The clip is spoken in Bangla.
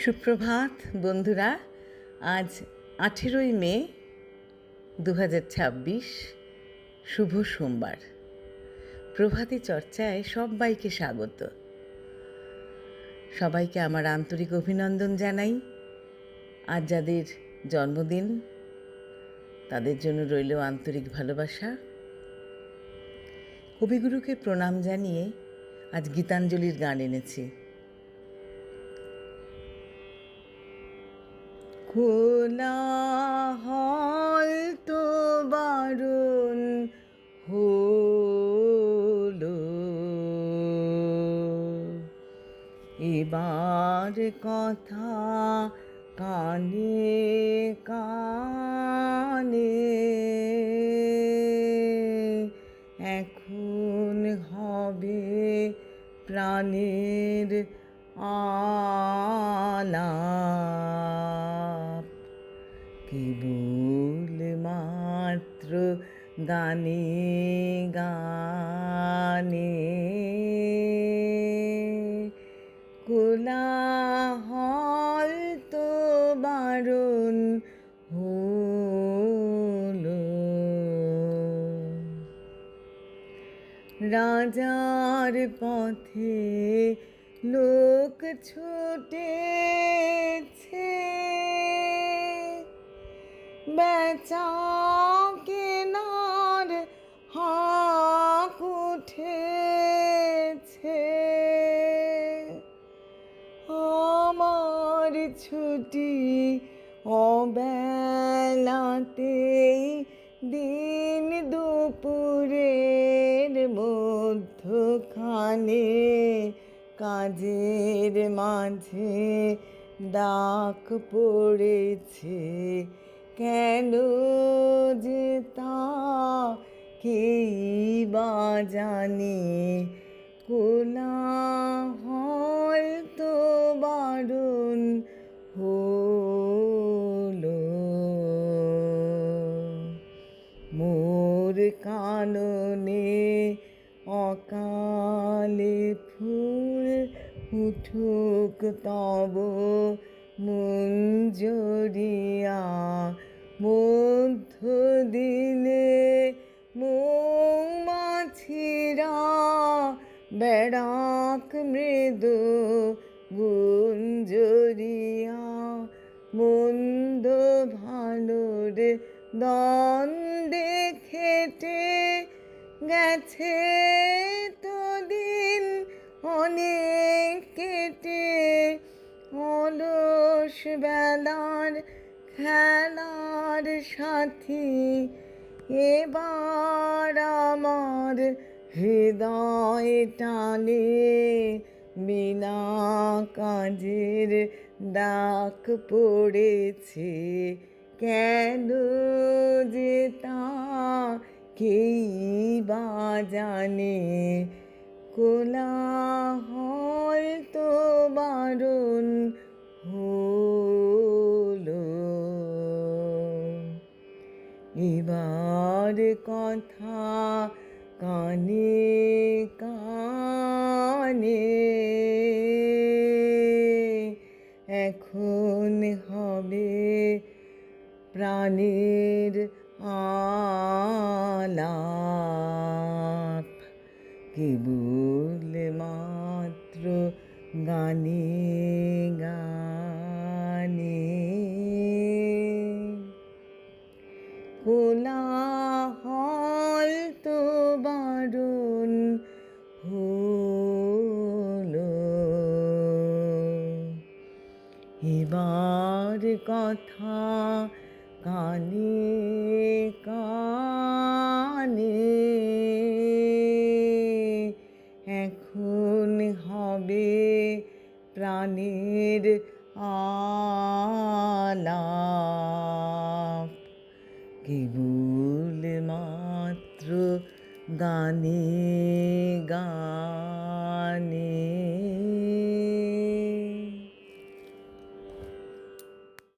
সুপ্রভাত বন্ধুরা। আজ 18ই মে 2026, শুভ সোমবার। প্রভাতী চর্চায় সবাইকে স্বাগত। সবাইকে আমার আন্তরিক অভিনন্দন জানাই। আজ যাদের জন্মদিন তাদের জন্য রইল আন্তরিক ভালোবাসা। কবিগুরুকে প্রণাম জানিয়ে আজ গীতাঞ্জলির গান এনেছি। কোলাহল তো বারণ হলো, এবার কথা কানে কানে, এখন হবে প্রাণের আলাপ। কেবল মাত্র গানে গানে, কোলাহল তো বারণ হলো। রাজার পথে লোক ছুটেছে, বেচা কেনার হাঁক উঠেছে। আমার ছুটি অবেলাতেই, দিন দুপুরের মধ্যখানে, কাজের মাঝে ডাক পড়েছে। কেন যে তা কেই বা জানে, কোলাহল তো বারণ হলো। মোর কাননে অকালে ফুল উঠুক তব মঞ্জরিয়া, মধ্য দিনে মৌমাছিরা বেড়াক মৃদু গুঞ্জরিয়া। মন্দ ভালোর দ্বন্দ্বে খেটে গেছে তো দিন অনেক কেটে, অলস বেলার খেলার সাথী এবার আমার হৃদয় টানে। বিনা কাজের ডাক পড়েছে, কেন যে তা কেই বা জানে, কোলাহল তো বারণ হলো। এবার কথা কানে কানে, এখন হবে প্রাণের আলাপ। কেবল মাত্র গানে গানে, কোলাহল তো বারণ হলো। এবার কথা কানে কানে, এখন হবে প্রাণের আলাপ। কেবল মাত্র গানে গানে।